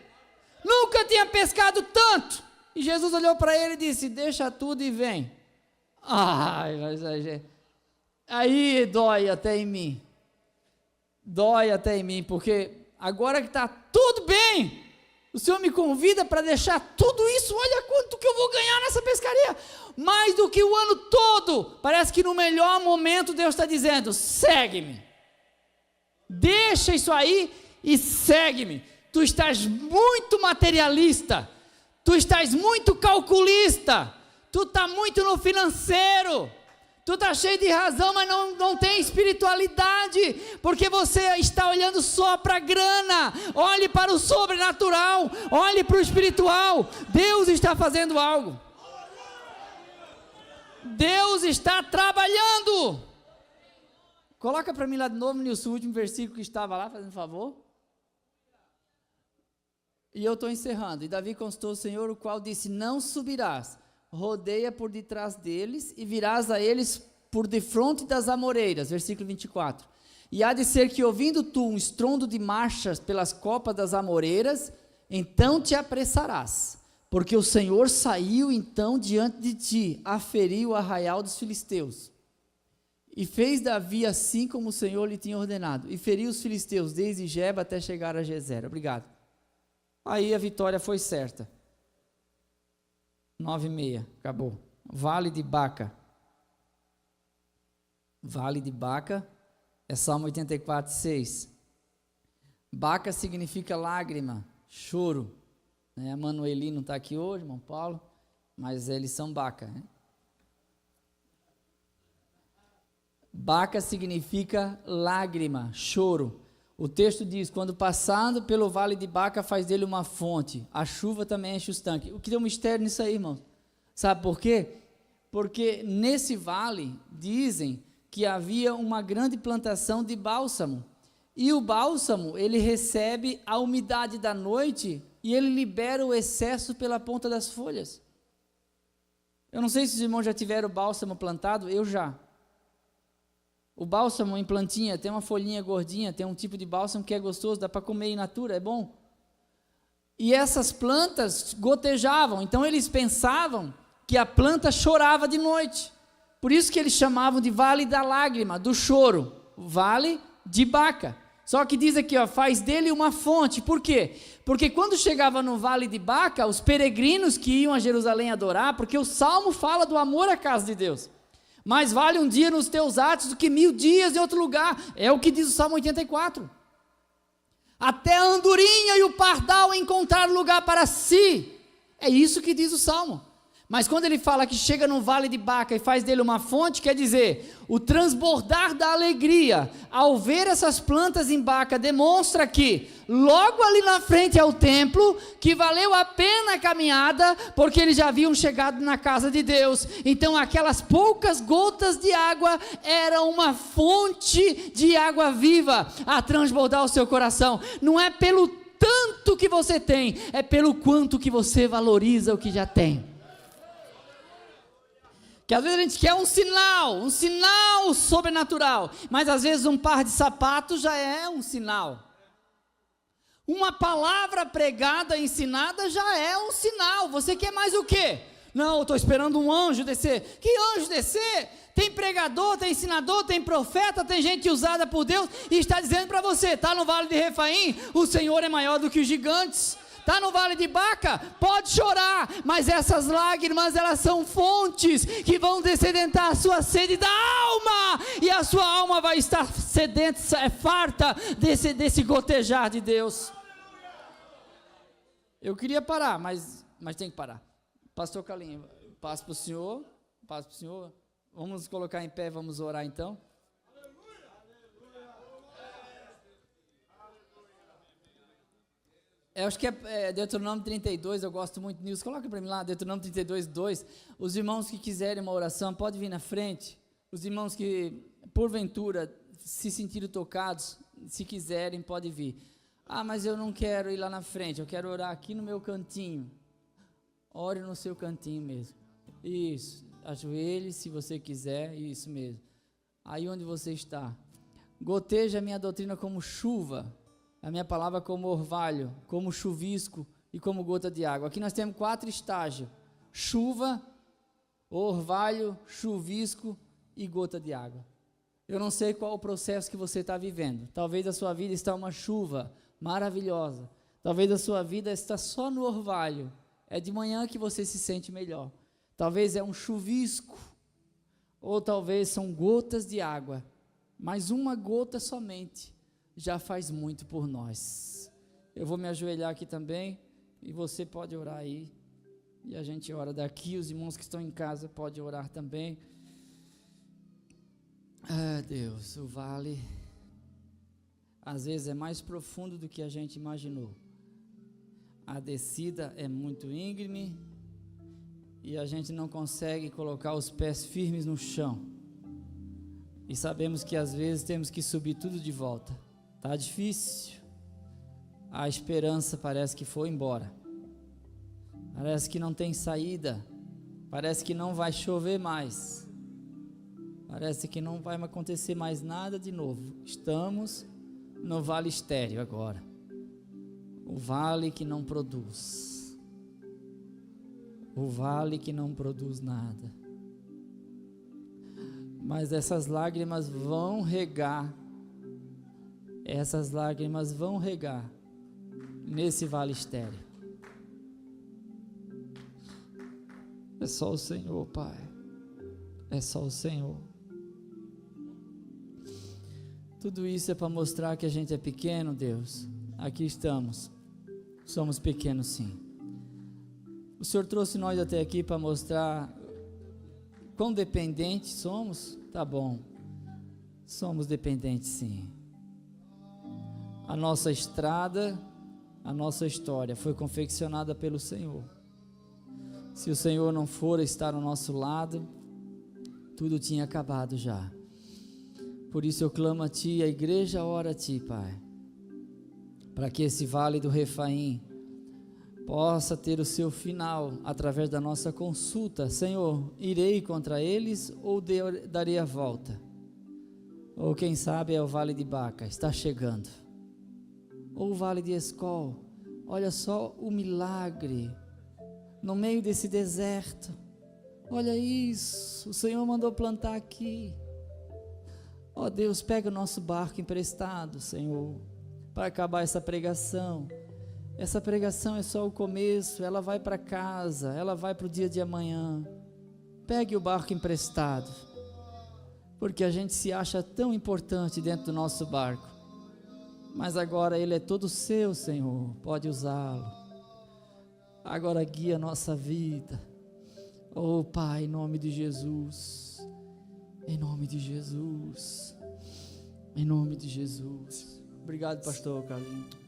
nunca tinha pescado tanto, e Jesus olhou para ele e disse, deixa tudo e vem. Ai, mas aí dói até em mim, porque agora que está tudo bem, o Senhor me convida para deixar tudo isso, olha quanto que eu vou ganhar nessa pescaria, mais do que o ano todo. Parece que no melhor momento Deus está dizendo, segue-me, deixa isso aí e segue-me. Tu estás muito materialista, tu estás muito calculista, tu está muito no financeiro, tu está cheio de razão, mas não tem espiritualidade, porque você está olhando só para a grana. Olhe para o sobrenatural, olhe para o espiritual. Deus está fazendo algo, Deus está trabalhando. Coloca para mim lá de novo, Nilson, o último versículo que estava lá, fazendo favor. E eu estou encerrando. E Davi consultou o Senhor, o qual disse, não subirás, rodeia por detrás deles, e virás a eles por defronte das amoreiras, versículo 24, e há de ser que ouvindo tu um estrondo de marchas pelas copas das amoreiras, então te apressarás, porque o Senhor saiu então diante de ti, a ferir o arraial dos filisteus, e fez Davi assim como o Senhor lhe tinha ordenado, e feriu os filisteus desde Geba até chegar a Gezer. Obrigado. Aí a vitória foi certa. 9:30, acabou. Vale de Baca. Vale de Baca é Salmo 84:6. Baca significa lágrima, choro. A Manueli não está aqui hoje, irmão Paulo, mas eles são Baca. Baca significa lágrima, choro. O texto diz, quando passando pelo vale de Baca, faz dele uma fonte, a chuva também enche os tanques. O que tem um mistério nisso aí, irmão? Sabe por quê? Porque nesse vale, dizem que havia uma grande plantação de bálsamo, e o bálsamo, ele recebe a umidade da noite, e ele libera o excesso pela ponta das folhas. Eu não sei se os irmãos já tiveram bálsamo plantado, eu já. O bálsamo em plantinha, tem uma folhinha gordinha, tem um tipo de bálsamo que é gostoso, dá para comer in natura, é bom. E essas plantas gotejavam, então eles pensavam que a planta chorava de noite. Por isso que eles chamavam de vale da lágrima, do choro, vale de Baca. Só que diz aqui, faz dele uma fonte. Por quê? Porque quando chegava no vale de Baca, os peregrinos que iam a Jerusalém adorar, porque o Salmo fala do amor à casa de Deus. Mais vale um dia nos teus atos do que 1000 dias em outro lugar. É o que diz o Salmo 84. Até a andorinha e o pardal encontrar lugar para si. É isso que diz o Salmo. Mas quando ele fala que chega no vale de Baca e faz dele uma fonte, quer dizer, o transbordar da alegria ao ver essas plantas em Baca demonstra que logo ali na frente é o templo, que valeu a pena a caminhada, porque eles já haviam chegado na casa de Deus. Então aquelas poucas gotas de água eram uma fonte de água viva a transbordar o seu coração. Não é pelo tanto que você tem, é pelo quanto que você valoriza o que já tem. Que às vezes a gente quer um sinal sobrenatural, mas às vezes um par de sapatos já é um sinal. Uma palavra pregada, ensinada já é um sinal. Você quer mais o quê? Não, eu estou esperando um anjo descer. Que anjo descer? Tem pregador, tem ensinador, tem profeta, tem gente usada por Deus, e está dizendo para você, está no vale de Refaim, o Senhor é maior do que os gigantes. Está no vale de Baca, pode chorar, mas essas lágrimas, elas são fontes que vão descedentar a sua sede da alma, e a sua alma vai estar sedenta, farta desse gotejar de Deus. Eu queria parar, mas tem que parar. Pastor Calinho, passo para o senhor, vamos colocar em pé, vamos orar então. Eu acho que é Deuteronômio 32, eu gosto muito disso. Coloca para mim lá, Deuteronômio 32, 2. Os irmãos que quiserem uma oração, pode vir na frente. Os irmãos que, porventura, se sentirem tocados, se quiserem, pode vir. Ah, mas eu não quero ir lá na frente, eu quero orar aqui no meu cantinho. Ore no seu cantinho mesmo. Isso, ajoelhe se você quiser, isso mesmo. aí onde você está. Goteja a minha doutrina como chuva, a minha palavra como orvalho, como chuvisco e como gota de água. Aqui nós temos 4 estágios: chuva, orvalho, chuvisco e gota de água. Eu não sei qual o processo que você está vivendo. Talvez a sua vida está uma chuva maravilhosa. Talvez a sua vida está só no orvalho. É de manhã que você se sente melhor. Talvez é um chuvisco. Ou talvez são gotas de água. Mas uma gota somente já faz muito por nós. Eu vou me ajoelhar aqui também. E você pode orar aí. E a gente ora daqui. Os irmãos que estão em casa podem orar também. Ah, Deus, o vale às vezes é mais profundo do que a gente imaginou. A descida é muito íngreme e a gente não consegue colocar os pés firmes no chão. E sabemos que às vezes temos que subir tudo de volta. Tá difícil. A esperança parece que foi embora. Parece que não tem saída. Parece que não vai chover mais. Parece que não vai acontecer mais nada de novo. Estamos no vale estéril agora. O vale que não produz. O vale que não produz nada. Mas essas lágrimas vão regar. Essas lágrimas vão regar nesse vale estéril. É só o Senhor, Pai. É só o Senhor. Tudo isso é para mostrar que a gente é pequeno, Deus. Aqui estamos. Somos pequenos, sim. O Senhor trouxe nós até aqui para mostrar quão dependentes somos. Tá bom. Somos dependentes, sim. A nossa estrada, a nossa história foi confeccionada pelo Senhor. Se o Senhor não for estar ao nosso lado, tudo tinha acabado já. Por isso eu clamo a Ti, a igreja ora a Ti, Pai, para que esse vale do Refaim possa ter o seu final através da nossa consulta. Senhor, irei contra eles ou darei a volta? Ou quem sabe é o vale de Baca, está chegando. Ou o vale de Escol. Olha só o milagre no meio desse deserto. Olha isso, o Senhor mandou plantar aqui. Ó Deus, pega o nosso barco emprestado, Senhor, para acabar essa pregação. Essa pregação é só o começo, ela vai para casa, ela vai para o dia de amanhã. Pegue o barco emprestado, porque a gente se acha tão importante dentro do nosso barco, mas agora ele é todo seu, Senhor, pode usá-lo. Agora guia a nossa vida. Oh Pai, em nome de Jesus. Em nome de Jesus. Em nome de Jesus. Obrigado, pastor Carlinhos.